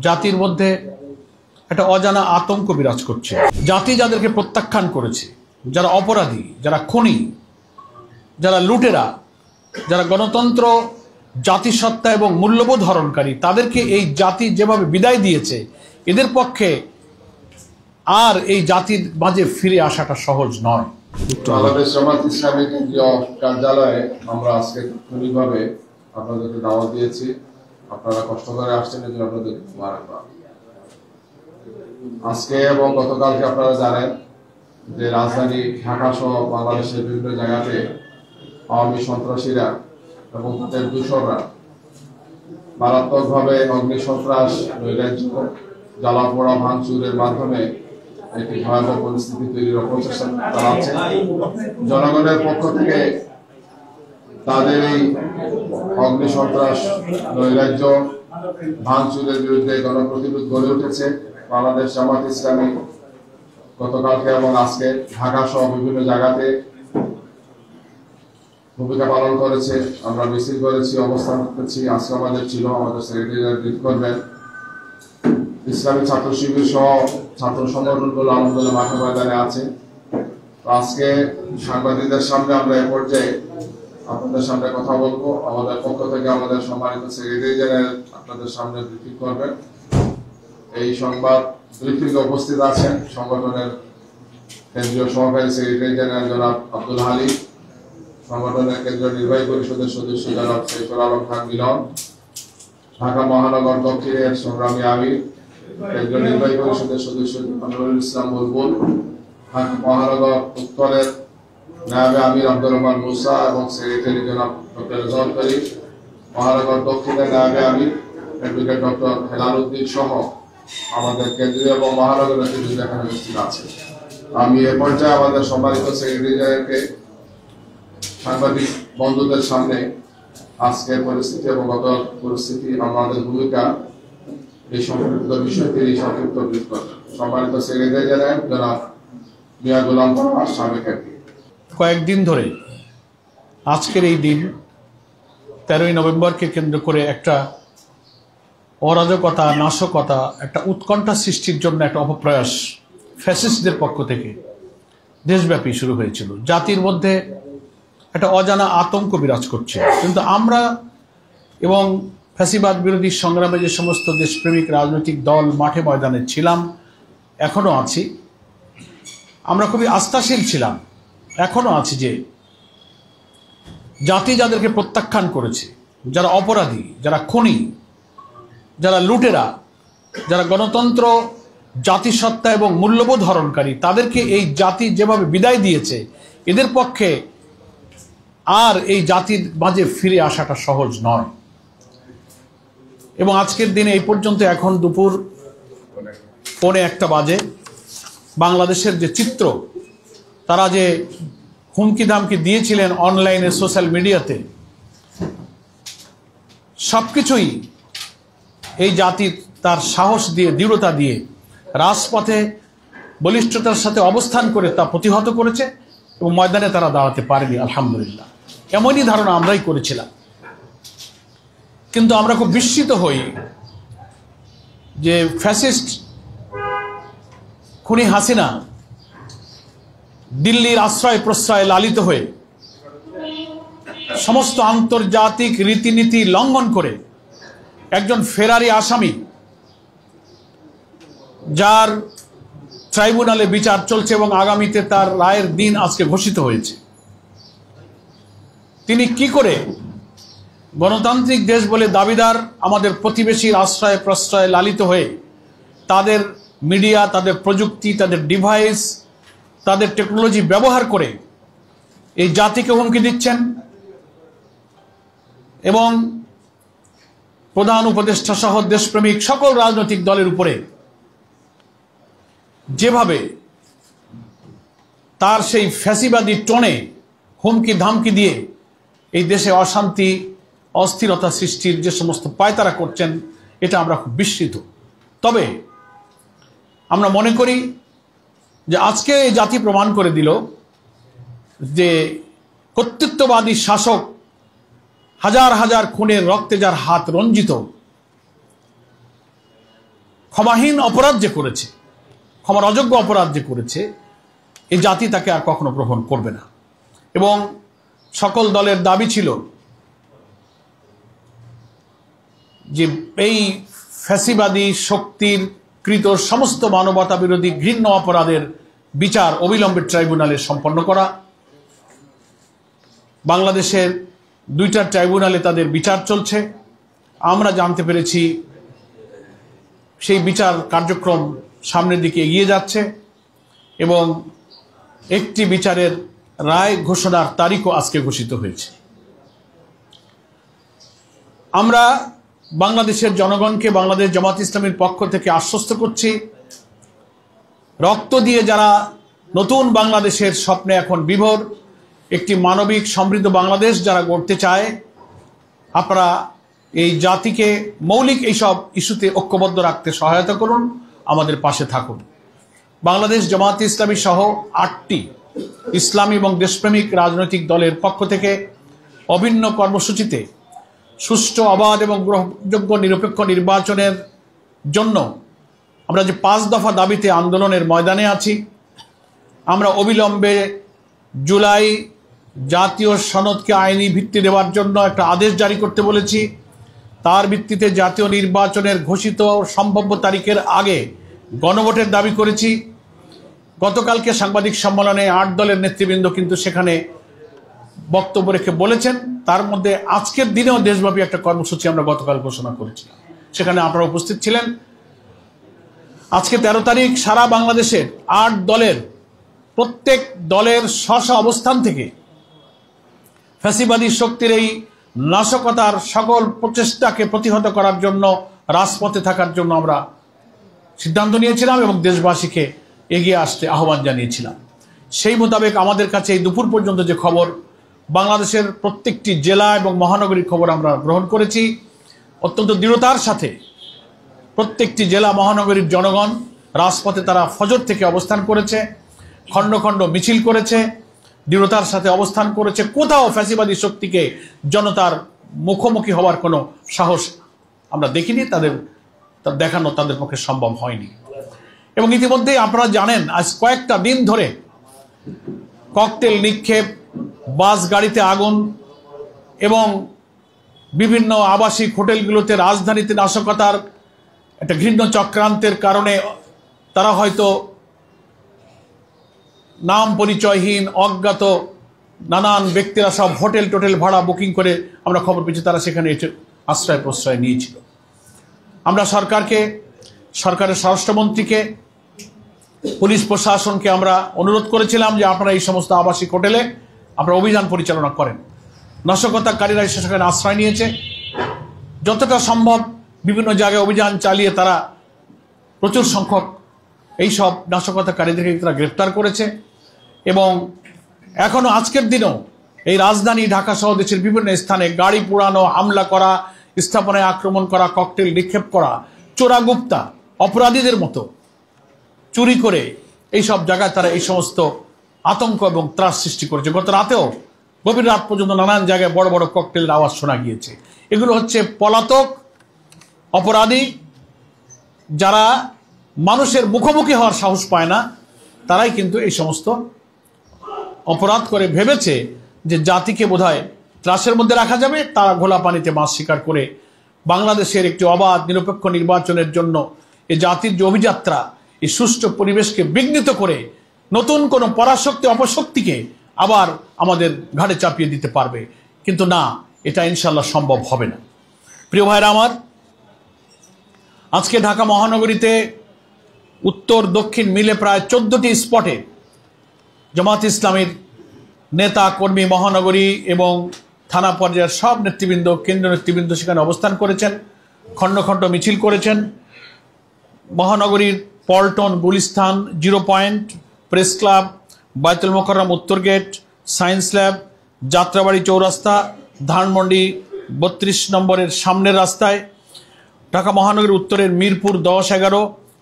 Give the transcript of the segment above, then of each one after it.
জাতির মধ্যে একটা অজানা আতঙ্ক বিরাজ করছে। জাতি যাদেরকে প্রত্যাখ্যান করেছে, যারা অপরাধী, যারা খুনি, যারা লুটেরা, যারা গণতন্ত্র, জাতিসত্তা এবং মূল্যবোধ হরণকারী, তাদেরকে এই জাতি যেভাবে বিদায় দিয়েছে, এদের পক্ষে আর এই জাতির মাঝে ফিরে আসাটা সহজ নয়। বাংলাদেশ জামাত ইসলামী কেন্দ্রীয় কার্যালয়ে আমরা আজকে তাৎক্ষণিকভাবে আপনাদেরকে দাওয়াত দিয়েছি। আপনারা কষ্ট করে আসছেন, এই জন্য আপনাদের মুবারকবাদ। আজকে এবং গতকালকে আপনারা জানেন যে রাজধানী ঢাকা সহ বাংলাদেশের বিভিন্ন জায়গাতে আওয়ামী সন্ত্রাসীরা এবং তাদের দূষণরা মারাত্মকভাবে অগ্নি সন্ত্রাস, নৈরাজ্য, জ্বালাপোড়া, ভাঙচুরের মাধ্যমে একটি ভয়াবহ পরিস্থিতি তৈরির অপচেষ্টা চালাচ্ছে। জনগণের পক্ষ থেকে তাদের এই অগ্নি সন্ত্রাস, নৈরাজ্য, ভাঙচুরের বিরুদ্ধে গণপ্রতিরোধ গড়ে উঠেছে। বাংলাদেশ জামাত ইসলামী গতকালকে এবং আজকে ঢাকা সহ বিভিন্ন জায়গাতে ভূমিকা পালন করেছে। আমরা মিছিল করেছি, অবস্থান করতেছি। আজকে আমাদের ছিল, আমাদের সেক্রেটারি লিড করবেন। ইসলামী ছাত্র শিবির সহ ছাত্র সংগঠনগুলো আলহামদুলিল্লাহ মাঠে ময়দানে আছে। আজকে সাংবাদিকদের সামনে আমরা এ পর্যায়ে আপনাদের সামনে কথা বলবো। আমাদের পক্ষ থেকে আমাদের সম্মানিত সেক্রেটারি জেনারেল আপনাদের সামনে ব্রিফিং করবেন। এই সংবাদ ব্রিফিংয়ে উপস্থিত আছেন সংগঠনের কেন্দ্রীয় সহকারী সেক্রেটারি জেনারেল জনাব আব্দুল হালিম, সংগঠনের কেন্দ্রীয় নির্বাহী পরিষদের সদস্য জনাব সৈফুল আলম খান মিলন, ঢাকা মহানগর দক্ষিণের সংগ্রামী আমির, কেন্দ্রীয় নির্বাহী পরিষদের সদস্য নুরুল ইসলাম বুলবুল, ঢাকা মহানগর উত্তরের নায়েবে আমির আব্দুর রহমান মুসা এবং সেক্রেটারি জনাব ডক্টর রেজাউল করিম, মহানগর দক্ষিণের নায়েবে আমির অ্যাডভোকেট ডক্টর হেলাল উদ্দিন সহ আমাদের কেন্দ্রীয় এবং মহানগর নেতৃবৃন্দ এখানে উপস্থিত আছে। আমি এ পর্যায়ে আমাদের সম্মানিত সেক্রেটারি জেনারেলকে সাংবাদিক বন্ধুদের সামনে আজকের পরিস্থিতি এবং গত পরিস্থিতি, আমাদের ভূমিকা, এই সংক্ষিপ্ত বিষয়টি সংক্ষিপ্ত ব্রিফ করবেন। সম্মানিত সেক্রেটারি জেনারেল জনাব মিয়া গোলাম পরোয়ার সাবেক এমপি। কয়েকদিন ধরে আজকের এই দিন 13ই নভেম্বরকে কেন্দ্র করে একটা অরাজকতা, নাশকতা, একটা উৎকণ্ঠা সৃষ্টির জন্য একটা অপপ্রয়াস ফ্যাসিস্টদের পক্ষ থেকে দেশব্যাপী শুরু হয়েছিল। জাতির মধ্যে একটা অজানা আতঙ্ক বিরাজ করছে। কিন্তু আমরা এবং ফ্যাসিবাদ বিরোধী সংগ্রামে যে সমস্ত দেশপ্রেমিক রাজনৈতিক দল মাঠে ময়দানে ছিলাম, এখনও আছি, আমরা খুবই আস্থাশীল ছিলাম, এখনও আছি যে জাতি যাদেরকে প্রত্যাখ্যান করেছে, যারা অপরাধী, যারা খুনি, যারা লুটেরা, যারা গণতন্ত্র, জাতিসত্তা এবং মূল্যবোধ হরণকারী, তাদেরকে এই জাতি যেভাবে বিদায় দিয়েছে, এদের পক্ষে আর এই জাতির মাঝে ফিরে আসাটা সহজ নয়। এবং আজকের দিনে এই পর্যন্ত এখন দুপুর 1:45 বাজে বাংলাদেশের যে চিত্র, তারা যে হুমকি ধামকি দিয়েছিলেন অনলাইনে, সোশ্যাল মিডিয়াতে, সবকিছুই এই জাতি তার সাহস দিয়ে, দৃঢ়তা দিয়ে রাজপথে বলিষ্ঠতার সাথে অবস্থান করে তা প্রতিহত করেছে এবং ময়দানে তারা দাঁড়াতে পারেনি। আলহামদুলিল্লাহ, এমনই ধারণা আমরাই করেছিলাম। কিন্তু আমরা খুব বিস্মিত হই যে ফ্যাসিস্ট খুনি হাসিনা দিল্লির আশ্রয় প্রশ্রয় লালিত হয়ে সমস্ত আন্তর্জাতিক রীতিনীতি লঙ্ঘন করে একজন ফেরারি আসামি, যার ট্রাইব্যুনালে বিচার চলছে এবং আগামীতে তার রায়ের দিন আজকে ঘোষিত হয়েছে, তিনি কি করে গণতান্ত্রিক দেশ বলে দাবিদার আমাদের প্রতিবেশীর আশ্রয় প্রশ্রয় লালিত হয়ে তাদের মিডিয়া, তাদের প্রযুক্তি, তাদের ডিভাইস, তাদের টেকনোলজি ব্যবহার করে এই জাতিকে হুমকি দিচ্ছেন এবং প্রধান উপদেষ্টা সহ দেশপ্রেমিক সকল রাজনৈতিক দলের উপরে যেভাবে তার সেই ফ্যাসিবাদী টোনে হুমকি ধামকি দিয়ে এই দেশে অশান্তি, অস্থিরতা সৃষ্টির যে সমস্ত পায়তারা করছেন, এটা আমরা খুব বিস্মিত। তবে আমরা মনে করি যে আজকে এই জাতি প্রমাণ করে দিল যে কর্তৃত্ববাদী শাসক, হাজার হাজার খুনের রক্তে যার হাত রঞ্জিত, ক্ষমাহীন অপরাধ যে করেছে, ক্ষমার অযোগ্য অপরাধ যে করেছে, এই জাতি তাকে আর কখনো গ্রহণ করবে না। এবং সকল দলের দাবি ছিল যে এই ফ্যাসিবাদী শক্তির কৃত সমস্ত মানবতা বিরোধী ঘৃণ্য অপরাধের বিচার অবিলম্বে ট্রাইব্যুনালে সম্পন্ন করা। বাংলাদেশের 2টা ট্রাইব্যুনালে তাদের বিচার চলছে। আমরা জানতে পেরেছি সেই বিচার কার্যক্রম সামনের দিকে এগিয়ে যাচ্ছে এবং একটি বিচারের রায় ঘোষণার তারিখও আজকে ঘোষিত হয়েছে। আমরা বাংলাদেশের জনগণকে বাংলাদেশ জামাত ইসলামীর পক্ষ থেকে আশ্বস্ত করছি, রক্ত দিয়ে যারা নতুন বাংলাদেশের স্বপ্নে এখন বিভোর, একটি মানবিক সমৃদ্ধ বাংলাদেশ যারা গড়তে চায়, আপনারা এই জাতিকে মৌলিক এইসব ইস্যুতে ঐক্যবদ্ধ রাখতে সহায়তা করুন, আমাদের পাশে থাকুন। বাংলাদেশ জামাত ইসলামী সহ 8টি ইসলামী এবং দেশপ্রেমিক রাজনৈতিক দলের পক্ষ থেকে অভিন্ন কর্মসূচিতে সুষ্ঠু, অবাধ এবং গ্রহণযোগ্য নিরপেক্ষ নির্বাচনের জন্য আমরা যে 5 দফা দাবিতে আন্দোলনের ময়দানে আছি। আমরা অবিলম্বে জুলাই জাতীয় সনদকে আইনি ভিত্তি দেওয়ার জন্য একটা আদেশ জারি করতে বলেছি। তার ভিত্তিতে জাতীয় নির্বাচনের ঘোষিত সম্ভাব্য তারিখের আগে গণভোটের দাবি করেছি। গতকালকে সাংবাদিক সম্মেলনে 8 দলের নেতৃবৃন্দ কিন্তু সেখানে বক্তব্য রেখে বলেছেন, তার মধ্যে আজকের দিনেও দেশব্যাপী একটা কর্মসূচি আমরা গতকাল ঘোষণা করেছিলাম, সেখানে আপনারা উপস্থিত ছিলেন। আজকে 13 তারিখ সারা বাংলাদেশের 8 দলের প্রত্যেক দলের স্ব অবস্থান থেকে ফ্যাসিবাদী শক্তির এই নাশকতার সকল প্রচেষ্টাকে প্রতিহত করার জন্য রাজপথে থাকার জন্য আমরা সিদ্ধান্ত নিয়েছিলাম এবং দেশবাসীকে এগিয়ে আসতে আহ্বান জানিয়েছিলাম। সেই মোতাবেক আমাদের কাছে এই দুপুর পর্যন্ত যে খবর, বাংলাদেশের প্রত্যেকটি জেলা এবং মহানগরীর খবর আমরা গ্রহণ করেছি। অত্যন্ত দৃঢ়তার সাথে প্রত্যেকটি জেলা মহানগরীর জনগণ রাজপথে তারা ফজর থেকে অবস্থান করেছে, খণ্ড খণ্ড মিছিল করেছে, দৃঢ়তার সাথে অবস্থান করেছে। কোথাও ফ্যাসিবাদী শক্তিকে জনতার মুখোমুখি হওয়ার কোনো সাহস আমরা দেখিনি, তাদের দেখানো তাদের পক্ষে সম্ভব হয়নি। এবং ইতিমধ্যেই আপনারা জানেন, আজ কয়েকটা দিন ধরে ককটেল নিক্ষেপ, বাস গাড়িতে আগুন এবং বিভিন্ন আবাসিক হোটেলগুলোতে রাজধানীতে নাশকতার একটা ঘৃণ্য চক্রান্তের কারণে তারা হয়তো নাম পরিচয়হীন অজ্ঞাত নানান ব্যক্তিরা সব হোটেল টোটেল ভাড়া বুকিং করে আমরা খবর পেয়েছি তারা সেখানে আশ্রয় প্রশ্রয় নিয়েছিল। আমরা সরকারকে, সরকারের স্বরাষ্ট্রমন্ত্রীকে, পুলিশ প্রশাসনকে আমরা অনুরোধ করেছিলাম যে আপনারা এই সমস্ত আবাসিক হোটেলে আপনারা অভিযান পরিচালনা করেন। নাশকতাকারীরা সেখানে আশ্রয় নিয়েছে, যতটা সম্ভব বিভিন্ন জায়গায় অভিযান চালিয়ে তারা প্রচুর সংখ্যক এইসব নাশকতাকারীদেরকে তারা গ্রেপ্তার করেছে। এবং এখনো আজকের দিনেও এই রাজধানী ঢাকা সহ দেশের বিভিন্ন স্থানে গাড়ি পোড়ানো, হামলা করা, স্থাপনায় আক্রমণ করা, ককটেল নিক্ষেপ করা, চোরাগুপ্তা অপরাধীদের মতো চুরি করে এইসব জায়গায় তারা এই সমস্ত আতঙ্ক এবং ত্রাস সৃষ্টি করেছে। গত রাতেও গভীর রাত পর্যন্ত নানান জায়গায় বড় বড় ককটেলের আওয়াজ শোনা গিয়েছে। এগুলো হচ্ছে পলাতক অপরাধী, যারা মানুষের মুখোমুখি হওয়ার সাহস পায় না, তারাই কিন্তু এই সমস্ত অপরাধ করে ভেবেছে যে জাতিকে বোধহয় ত্রাসের মধ্যে রাখা যাবে। তারা ঘোলা পানিতে মাছ শিকার করে বাংলাদেশের একটি অবাধ নিরপেক্ষ নির্বাচনের জন্য এই জাতির যে অভিযাত্রা, এই সুষ্ঠু পরিবেশকে বিঘ্নিত করে নতুন কোনো পরাশক্তি অপশক্তিকে আবার আমাদের ঘাড়ে চাপিয়ে দিতে পারবে। কিন্তু না, এটা ইনশাল্লাহ সম্ভব হবে না। প্রিয় ভাইরা আমার, আজকে ঢাকা মহানগরীতে উত্তর দক্ষিণ মিলে প্রায় 14টি স্পটে জামাত ইসলামীর নেতা কর্মী, মহানগরী এবং থানা পর্যায়ের সব নেতৃবৃন্দ, কেন্দ্রীয় নেতৃবৃন্দ সেখানে অবস্থান করেছেন, খণ্ড খণ্ড মিছিল করেছেন। মহানগরীর Paltan, Gulistan, 0 point, press club, Baitul Mukarram উত্তর গেট, সায়েন্স ল্যাব, যাত্রাবাড়ি চৌরাস্তা, ধানমন্ডি 32 নম্বরের সামনের রাস্তায়, ঢাকা মহানগরীর উত্তরের মিরপুর 10-11,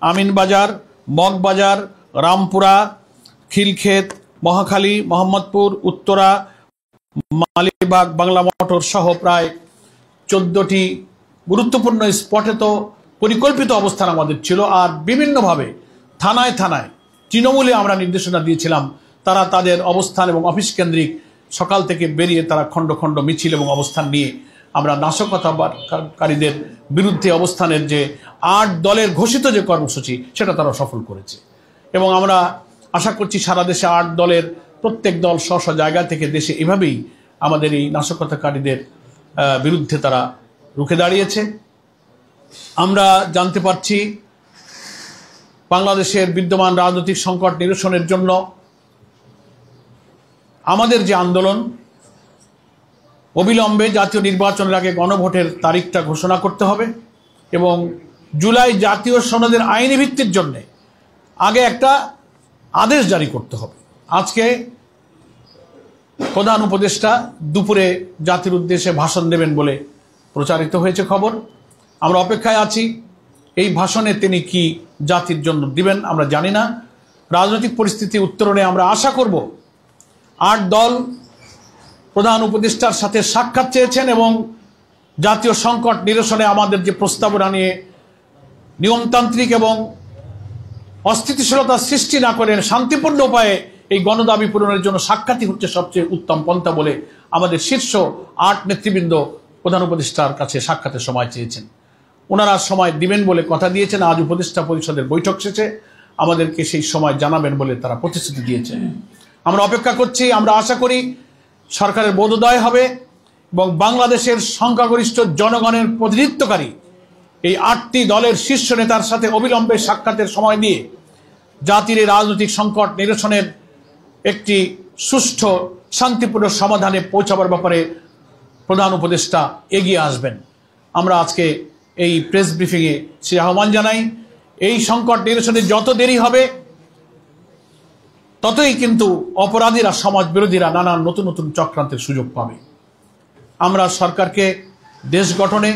আমিনবাজার, মগবাজার, রামপুরা, খিলক্ষেত, মহাখালী, মোহাম্মদপুর, উত্তরা, মালিবাগ, বাংলা মোটর সহ প্রায় 14টি গুরুত্বপূর্ণ স্পটে তো পরিকল্পিত অবস্থান আমাদের ছিল। আর বিভিন্নভাবে থানায় থানায় তৃণমূলে আমরা নির্দেশনা দিয়েছিলাম, তারা তাদের অবস্থান এবং অফিস কেন্দ্রিক সকাল থেকে বেরিয়ে তারা খণ্ড খণ্ড মিছিল এবং অবস্থান নিয়ে আমরা নাশকতাকারীদের বিরুদ্ধে অবস্থানের যে 8 দলের ঘোষিত যে কর্মসূচি সেটা তারা সফল করেছে। এবং আমরা আশা করছি সারা দেশে 8 দলের প্রত্যেক দল স্ব স্ব জায়গা থেকে দেশে এভাবেই আমাদের এই নাশকতাকারীদের বিরুদ্ধে তারা রুখে দাঁড়িয়েছে। আমরা জানতে পারছি বাংলাদেশের বিদ্যমান রাজনৈতিক সংকট নিরসনের জন্য আমাদের যে আন্দোলন, অবিলম্বে জাতীয় নির্বাচনের আগে গণভোটের তারিখটা ঘোষণা করতে হবে এবং জুলাই জাতীয় সনদের আইনি ভিত্তির জন্য আগে একটা আদেশ জারি করতে হবে। আজকে প্রধান উপদেষ্টা দুপুরে জাতির উদ্দেশ্যে ভাষণ দেবেন বলে প্রচারিত হয়েছে খবর। আমরা অপেক্ষায় আছি এই ভাষণে তিনি কি জাতির জন্য দিবেন আমরা জানি না। রাজনৈতিক পরিস্থিতি উত্তরণে আমরা আশা করব 8 দল প্রধান উপদেষ্টার সাথে সাক্ষাৎ চেয়েছেন এবং জাতীয় সংকট নিরসনে আমাদের যে প্রস্তাবনা নিয়ে নিয়মতান্ত্রিক এবং অস্থিতিশীলতা সৃষ্টি না করেন শান্তিপূর্ণ উপায়ে এই গণদাবি পূরণের জন্য সাক্ষাৎই হচ্ছে সবচেয়ে উত্তম পন্থা বলে আমাদের শীর্ষ 8 নেতৃবৃন্দ প্রধান উপদেষ্টার কাছে সাক্ষাতের সময় চেয়েছেন। ওনারা সময় দিবেন বলে কথা দিয়েছেন। আজ উপদেষ্টা পরিষদের বৈঠক শেষে আমাদেরকে সেই সময় জানাবেন বলে তারা প্রতিশ্রুতি দিয়েছেন। আমরা অপেক্ষা করছি। আমরা আশা করি সরকারের বোধোদয় হবে এবং বাংলাদেশের সংখ্যাগরিষ্ঠ জনগণের প্রতিনিধিত্বকারী এই 8টি দলের শীর্ষ নেতার সাথে অবিলম্বে সাক্ষাতের সময় দিয়ে জাতির এই রাজনৈতিক সংকট নিরসনের একটি সুষ্ঠু শান্তিপূর্ণ সমাধানে পৌঁছাবার ব্যাপারে প্রধান উপদেষ্টা এগিয়ে আসবেন। আমরা আজকে এই প্রেস ব্রিফিংয়ে সে আহ্বান জানাই। এই সংকট নিরসনে যত দেরি হবে ততই কিন্তু অপরাধীরা, সমাজ বিরোধীরা নানান নতুন নতুন চক্রান্তের সুযোগ পাবে। আমরা সরকারকে দেশ গঠনে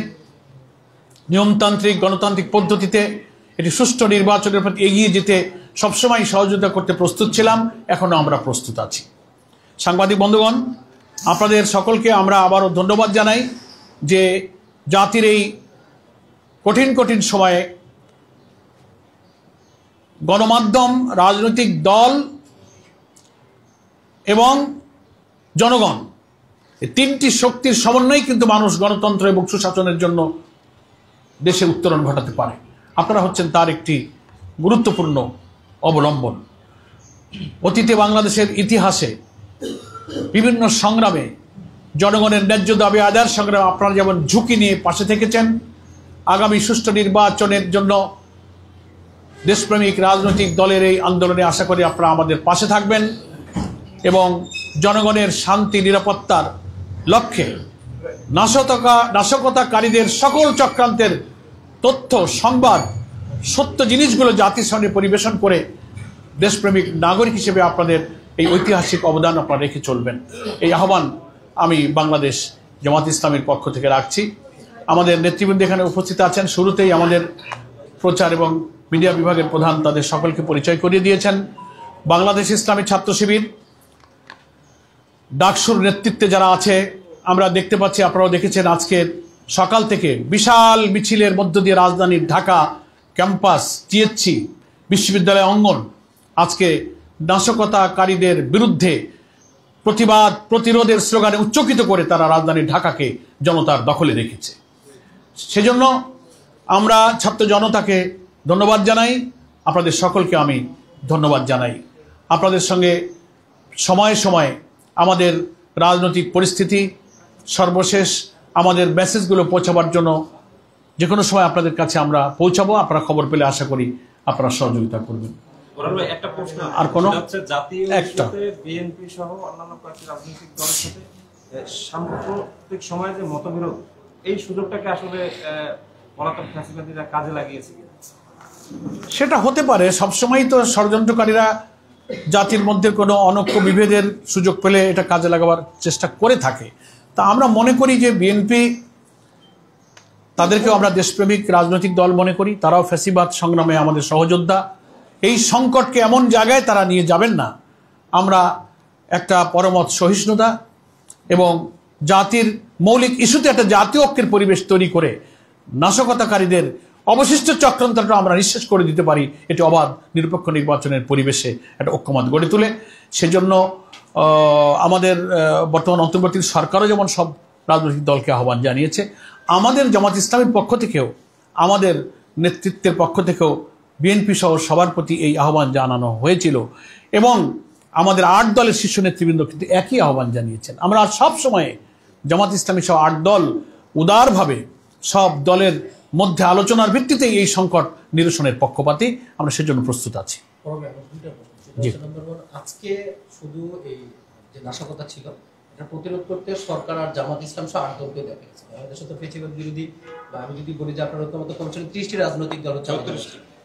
নিয়মতান্ত্রিক গণতান্ত্রিক পদ্ধতিতে এটি সুষ্ঠু নির্বাচনের প্রতি এগিয়ে যেতে সবসময় সহযোগিতা করতে প্রস্তুত ছিলাম, এখনো আমরা প্রস্তুত আছি। সাংবাদিক বন্ধুগণ, আপনাদের সকলকে আমরা আবারও ধন্যবাদ জানাই যে জাতির এই কঠিন কঠিন সময়ে গণমাধ্যম, রাজনৈতিক দল এবং জনগণ এই 3টি শক্তির সমন্বয়ে কিন্তু মানুষ গণতন্ত্র এবং সুশাসনের জন্য দেশে উত্তরণ ঘটাতে পারে। আপনারা হচ্ছেন তার একটি গুরুত্বপূর্ণ অবলম্বন। অতীতে বাংলাদেশের ইতিহাসে বিভিন্ন সংগ্রামে জনগণের ন্যায্য দাবি আদায়ের সংগ্রামে আপনারা যেমন ঝুঁকি নিয়ে পাশে থেকেছেন, আগামী সুষ্ঠু নির্বাচনের জন্য দেশপ্রেমিক রাজনৈতিক দলের এই আন্দোলনে আশা করি আপনারা আমাদের পাশে থাকবেন এবং জনগণের শান্তি নিরাপত্তার লক্ষ্যে নাশকতাকারীদের সকল চক্রান্তের তথ্য, সংবাদ, সত্য জিনিসগুলো জাতির সামনে পরিবেশন করে দেশপ্রেমিক নাগরিক হিসেবে আপনাদের এই ঐতিহাসিক অবদান আপনারা রেখে চলবেন। এই আহ্বান আমি বাংলাদেশ জামাত ইসলামীর পক্ষ থেকে রাখছি। আমাদের নেতৃবৃন্দ এখানে উপস্থিত আছেন। শুরুতেই আমাদের প্রচার এবং মিডিয়া বিভাগের প্রধান তাদের সকলকে পরিচয় করিয়ে দিয়েছেন। বাংলাদেশ ইসলামী ছাত্র শিবির ডাকসুর নেতৃত্বে যারা আছে আমরা দেখতে পাচ্ছি, আপনারাও দেখেছেন আজকে সকাল থেকে বিশাল মিছিলের মধ্য দিয়ে রাজধানীর ঢাকা ক্যাম্পাস, টিএসসি, বিশ্ববিদ্যালয় অঙ্গন আজকে নাশকতাকারীদের বিরুদ্ধে প্রতিবাদ প্রতিরোধের স্লোগানে উচ্চকিত করে তারা রাজধানী ঢাকাকে জনতার দখলে রেখেছে। সেজন্য আমরা ছাত্র জনতাকে ধন্যবাদ জানাই। আপনাদের সকলকে আমি ধন্যবাদ জানাই। আপনাদের সঙ্গে সময়ে সময়ে আমাদের রাজনৈতিক পরিস্থিতি সর্বশেষ আমাদের মেসেজগুলো পৌঁছাবার জন্য যে কোনো সময় আপনাদের কাছে আমরা পৌঁছাবো। আপনারা খবর পেলে আশা করি আপনারা সহযোগিতা করবেন। একটা প্রশ্ন আর কোনো জাতীয় একটা বিএনপি সহ অন্যান্য কয়েকটি রাজনৈতিক দলের সাথে সাম্প্রতিক সময়ে যে মতবিরোধ, এই সুযোগটাকে আসলে পলাতক ফ্যাসিবাদীরা কাজে লাগিয়েছে। সেটা হতে পারে। সবসময় তো ষড়যন্ত্রকারীরা জাতির মধ্যে কোনো অনৈক্য বিভেদের সুযোগ পেলে এটা কাজে লাগাবার চেষ্টা করে থাকে। তা আমরা মনে করি যে বিএনপি, তাদেরকেও আমরা দেশপ্রেমিক রাজনৈতিক দল মনে করি। তারাও ফ্যাসিবাদ সংগ্রামে আমাদের সহযোদ্ধা। এই সংকটকে এমন জায়গায় তারা নিয়ে যাবেন না। আমরা একটা পরমত সহিষ্ণুতা এবং জাতির মৌলিক ইস্যুতে একটা জাতীয় ঐক্যের পরিবেশ তৈরি করে নাশকতাকারীদের অবশিষ্ট চক্রান্তটা আমরা নিঃশেষ করে দিতে পারি, এটি অবাধ নিরপেক্ষ নির্বাচনের পরিবেশে একটা ঐক্যমত গড়ে তুলে। সেজন্য আমাদের বর্তমান অন্তর্বর্তী সরকারও যেমন সব রাজনৈতিক দলকে আহ্বান জানিয়েছে, আমাদের জামাত ইসলামের পক্ষ থেকেও, আমাদের নেতৃত্বের পক্ষ থেকেও বিএনপি সহ সবার প্রতি এই আহ্বান জানানো হয়েছিল এবং আমাদের 8 দলের শীর্ষ নেতৃবৃন্দ কিন্তু একই আহ্বান জানিয়েছেন। আমরা সব সময়ে জামাত ইসলামী সহ 8 দল উদারভাবে সব দলের মধ্যে আলোচনার ভিত্তিতে এই সংকট নিরসনের পক্ষপাতী, আমরা সেজন্য প্রস্তুত আছি। জি। আজকে শুধু এই যে নাশকতা ছিল এটা প্রতিরোধ করতে সরকার আর জামাত ইসলাম সহ 8 দলকে দেখা গেছে। আমাদের সাথে ফেসিবাদ বিরোধী, বা আমি যদি বলি যে আপনার ঐক্যমত কমিশনে 30টি রাজনৈতিক দল হচ্ছে,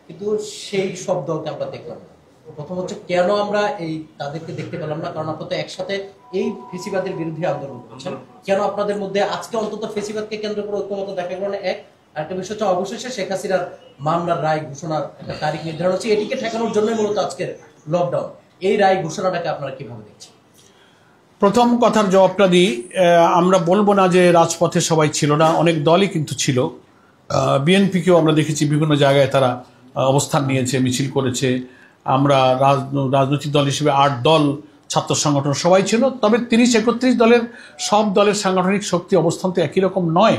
কিন্তু সেই সব দলকে আমরা দেখলাম না। প্রথম হচ্ছে কেন আমরা এই তাদেরকে দেখতে পেলাম না? কারণ আপনারা তো একসাথে এই ফেসিবাদের বিরুদ্ধে আন্দোলন করছেন। কেন আপনাদের মধ্যে আজকে অন্তত ফেসিবাদকে কেন্দ্র করে ঐক্যমত দেখা গেল না? একটা বিষয় হচ্ছে অবশেষে শেখ হাসিনার মামলার রায় ঘোষণার একটা তারিখ নির্ধারণ হচ্ছে, এটিকে ঠেকানোর জন্যই মূলত আজকের লকডাউন। এই রায় ঘোষণাটাকে আপনারা কিভাবে দেখছেন? প্রথম কথার জবাবটা দিই, আমরা বলবো না যে রাজপথে সবাই ছিল না, অনেক দলই কিন্তু ছিল। বিএনপিকেও আমরা দেখেছি বিভিন্ন জায়গায় তারা অবস্থান নিয়েছে, মিছিল করেছে। আমরা রাজনৈতিক দল হিসেবে 8 দল, ছাত্র সংগঠন সবাই ছিল। তবে 30-31 দলের সব দলের সাংগঠনিক শক্তি অবস্থান তো একই রকম নয়,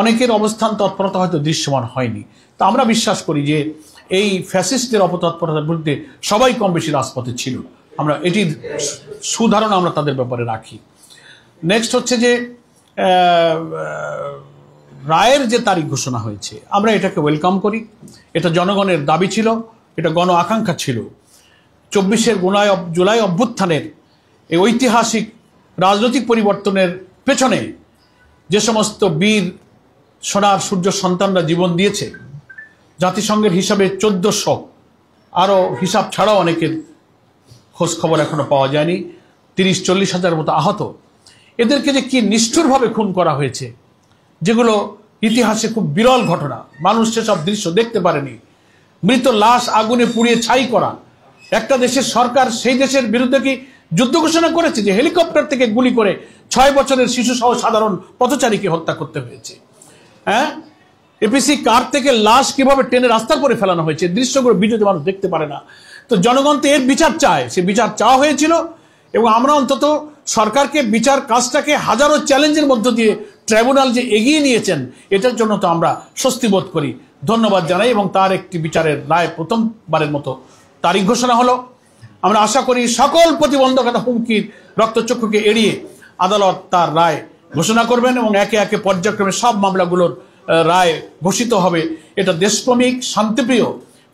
অনেকের অবস্থান তৎপরতা হয়তো দৃশ্যমান হয়নি। তা আমরা বিশ্বাস করি যে এই ফ্যাসিস্টদের অপতৎপরতার বিরুদ্ধে সবাই কম বেশি রাজপথে ছিল, আমরা এটির সুধারণা আমরা তাদের ব্যাপারে রাখি। নেক্সট হচ্ছে যে রায়ের যে তারিখ ঘোষণা হয়েছে, আমরা এটাকে ওয়েলকাম করি। এটা জনগণের দাবি ছিল, এটা গণ আকাঙ্ক্ষা ছিল। 24 জুলাই অভ্যুত্থানের এই ঐতিহাসিক রাজনৈতিক পরিবর্তনের পেছনে যে সমস্ত বীর সোনার সূর্য সন্তানরা জীবন দিয়েছে, জাতিসংঘের হিসাবে 1400, আরও হিসাব ছাড়াও অনেকের খোঁজ খবর এখনো পাওয়া যায়নি, 30-40 হাজার মতো আহত, এদেরকে যে কি নিষ্ঠুরভাবে খুন করা হয়েছে, যেগুলো ইতিহাসে খুব বিরল ঘটনা, মানুষ সেসব দৃশ্য দেখতে পারেনি। মৃত লাশ আগুনে পুড়িয়ে ছাই করা, একটা দেশের সরকার সেই দেশের বিরুদ্ধে কি যুদ্ধ ঘোষণা করেছে যে হেলিকপ্টার থেকে গুলি করে 6 বছরের শিশু সহ সাধারণ পথচারীকে হত্যা করতে হয়েছে? হ্যাঁ, এপিসি কার থেকে লাশ কিভাবে টেনে রাস্তার পরে ফেলানো হয়েছে, দৃশ্যগুলো ভিডিওতে মানুষ দেখতে পারে না। তো জনগণ তো এর বিচার চায়, সে বিচার চাওয়া হয়েছিল এবং আমরা অন্তত সরকারকে বিচার কাজটাকে হাজারো চ্যালেঞ্জের মধ্য দিয়ে ট্রাইব্যুনাল যে এগিয়ে নিয়েছেন, এটার জন্য তো আমরা স্বস্তি বোধ করি, ধন্যবাদ জানাই। এবং তার একটি বিচারের রায় প্রথমবারের মতো তারিখ ঘোষণা হলো। আমরা আশা করি সকল প্রতিবন্ধকতা, হুমকির, রক্তচক্ষুকে এড়িয়ে আদালত তার রায় ঘোষণা করবেন এবং একে একে পর্যায়ক্রমে সব মামলাগুলোর রায় ঘোষিত হবে। এটা দেশপ্রেমিক, শান্তিপ্রিয়,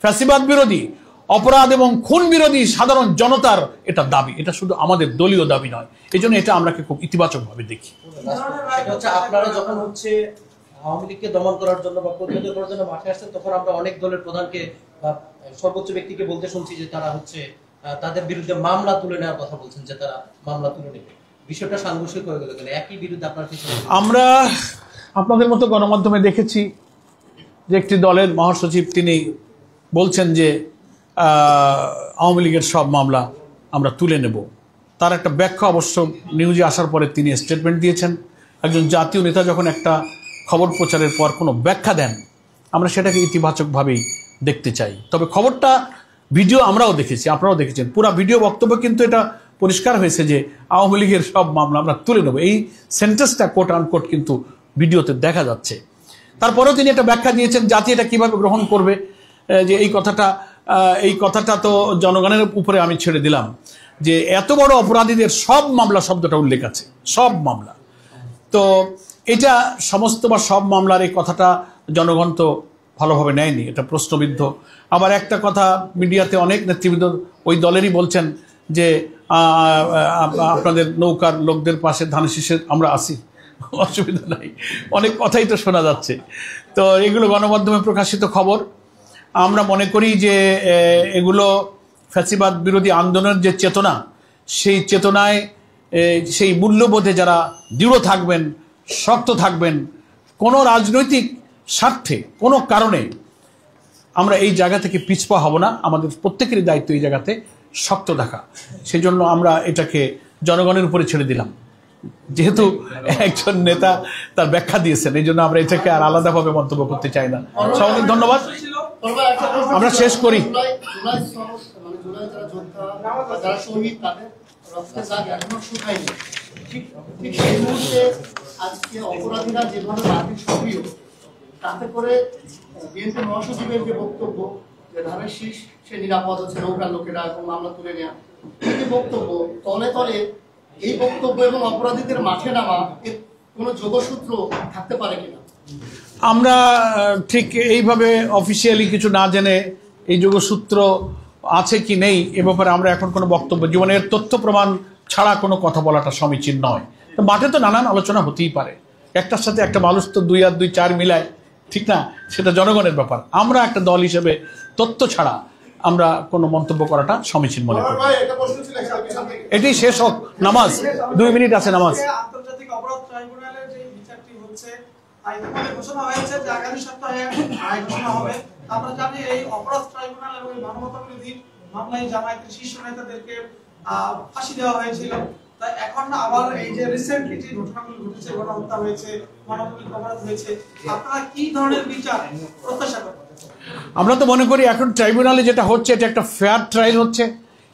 ফ্যাসিবাদ বিরোধী, অপরাধ এবং খুন বিরোধী সাধারণ জনতার এটা দাবি, এটা শুধু আমাদের দলীয় দাবি নয়। এই জন্য এটা আমরা খুব ইতিবাচকভাবে দেখি। আপনারা যখন হচ্ছে আওয়ামী লীগকে দমন করার জন্য বা প্রতিহত করার জন্য মাঠে আসছেন, তখন আমরা অনেক দলের প্রধানকে বা সর্বোচ্চ ব্যক্তিকে বলতে শুনছি যে তারা হচ্ছে তাদের বিরুদ্ধে মামলা তুলে নেওয়ার কথা বলছেন, যে তারা মামলা তুলে নেবে। বিষয়টা সাংঘর্ষিক হয়ে গেল কেন? একই বিরুদ্ধে আপনার কিছু? আমরা আপনাদের মতো গণমাধ্যমে দেখেছি যে একটি দলের মহাসচিব তিনি বলছেন যে আওয়ামী লীগের সব মামলা আমরা তুলে নেব। তার একটা ব্যাখ্যা অবশ্য নিউজে আসার পরে তিনি স্টেটমেন্ট দিয়েছেন। একজন জাতীয় নেতা যখন একটা খবর প্রচারের পর কোনো ব্যাখ্যা দেন, আমরা সেটাকে ইতিবাচকভাবেই দেখতে চাই। তবে খবরটা ভিডিও আমরাও দেখেছি, আপনারাও দেখেছেন, পুরো ভিডিও বক্তব্য কিন্তু এটা পরিষ্কার হয়েছে যে আওয়ামী লীগের সব মামলা আমরা তুলে নেব, এই সেন্টেন্সটা কোট আনকোট কিন্তু ভিডিওতে দেখা যাচ্ছে। তারপরেও তিনি একটা ব্যাখ্যা দিয়েছেন জাতি এটা কিভাবে গ্রহণ করবে, যে এই কথাটা তো জনগণের উপরে আমি ছেড়ে দিলাম, যে এত বড় অপরাধীদের সব মামলা শব্দটা উল্লেখ আছে, সব মামলা। তো এটা সমস্ত বা সব মামলার এই কথাটা জনগণ তো ভালোভাবে নেয়নি, এটা প্রশ্নবিদ্ধ। আবার একটা কথা মিডিয়াতে অনেক নেতৃবৃন্দ ওই দলেরই বলছেন যে আপনাদের নৌকার লোকদের পাশে ধানের শীষে আমরা আসি, অসুবিধা নাই, অনেক কথাই তো শোনা যাচ্ছে। তো এগুলো গণমাধ্যমে প্রকাশিত খবর। আমরা মনে করি যে এগুলো ফ্যাসিবাদ বিরোধী আন্দোলনের যে চেতনা, সেই চেতনায়, সেই মূল্যবোধে যারা দৃঢ় থাকবেন, শক্ত থাকবেন, কোনো রাজনৈতিক স্বার্থে কোনো কারণে আমরা এই জায়গা থেকে পিছপা হব না। আমাদের প্রত্যেকেরই দায়িত্ব এই জায়গাতে শক্ত থাকা। সেই জন্য আমরা এটাকে জনগণের উপরে ছেড়ে দিলাম যেহেতু একজন নেতা তার ব্যাখ্যা দিয়েছেন, এই জন্য আমরা এটাকে আর আলাদাভাবে মন্তব্য করতে চাই না। সবাইকে ধন্যবাদ, আমরা শেষ করি। জুলাই যারা যোদ্ধা যারা শহীদ তাদের রক্তের দাগ এখনো শুকায়নি। ঠিক সেই মুহূর্তে আজকে অপরাধীরা যেভাবে মাঠে সক্রিয়, তাতে করে বিএনপি মহাসচিবের যে বক্তব্য যে ধানের শীষ সে নিরাপদ হচ্ছে নৌকার লোকেরা এবং মামলা তুলে নেওয়া, এই যে বক্তব্য তলে তলে এই বক্তব্য এবং অপরাধীদের মাঠে নামা এর কোনো যোগসূত্র থাকতে পারে কিনা? আমরা ঠিক এইভাবে অফিসিয়ালি কিছু না জেনে এই যোগসূত্র আছে কি নেই এ ব্যাপারে আমরা এখন কোনো বক্তব্য জীবনের তথ্য প্রমাণ ছাড়া কোনো কথা বলাটা সমীচীন নয়। তো মাঠে তো নানান আলোচনা হতেই পারে, একটার সাথে একটা মানুষ তো 2 আর 2 4 মিলায়, ঠিক না? সেটা জনগণের ব্যাপার। আমরা একটা দল হিসেবে তথ্য ছাড়া আমরা কোনো মন্তব্য করাটা সমীচীন মনে করি। এটি শেষ হোক, নামাজ 2 মিনিট আছে, নামাজ। আন্তর্জাতিক অপরাধ ট্রাইব্যুনালের যে বিচারটি হচ্ছে ইতিমধ্যে ঘোষণা হয়েছে যে আগামী সপ্তাহে রায় ঘোষণা হবে। আমরা জানি এই অপরাধ ট্রাইব্যুনাল এবং মানবতা বিরোধী মামলায় জামায়াতের শীর্ষ নেতাদেরকে ফাঁসি দেওয়া হয়েছিল। তাই এখন আবার এই যে রিসেন্টলি যে ঘটনাগুলো ঘটেছে, গণহত্যা হয়েছে, মানবিক অপরাধ হয়েছে, আপনারা কি ধরনের বিচার প্রত্যাশা করেন? আমরা তো মনে করি এখন ট্রাইব্যুনালে যেটা হচ্ছে এটা একটা ফেয়ার ট্রায়াল হচ্ছে।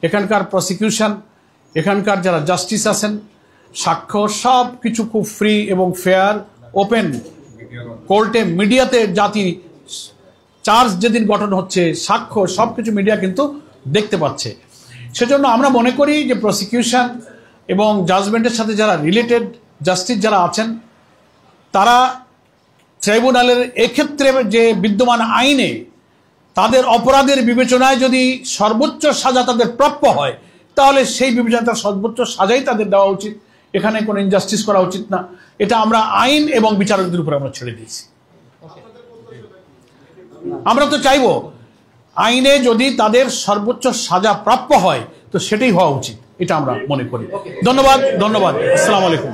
এখানকার প্রসিকিউশন, এখানকার যারা জাস্টিস আছেন, সাক্ষ্য সব কিছু খুব ফ্রি এবং ফেয়ার, ওপেন কোর্টে, মিডিয়াতে জাতি চার্জ যেদিন গঠন হচ্ছে, সাক্ষ্য সব কিছু মিডিয়া কিন্তু দেখতে পাচ্ছে। সেজন্য আমরা মনে করি যে প্রসিকিউশন এবং জাজমেন্টের সাথে যারা রিলেটেড জাস্টিস যারা আছেন তারা ট্রাইব্যুনালের এক্ষেত্রে যে বিদ্যমান আইনে তাদের অপরাধের বিবেচনায় যদি সর্বোচ্চ সাজা তাদের প্রাপ্য হয়, তাহলে সেই বিবেচনায় তার সর্বোচ্চ সাজাই তাদের দেওয়া উচিত। এখানে কোনো ইনজাস্টিস করা উচিত না। এটা আমরা আইন এবং বিচারকদের উপরে আমরা ছেড়ে দিয়েছি। আমরা তো চাইব আইনে যদি তাদের সর্বোচ্চ সাজা প্রাপ্য হয় তো সেটাই হওয়া উচিত, এটা আমরা মনে করি। ধন্যবাদ, আসসালামু আলাইকুম।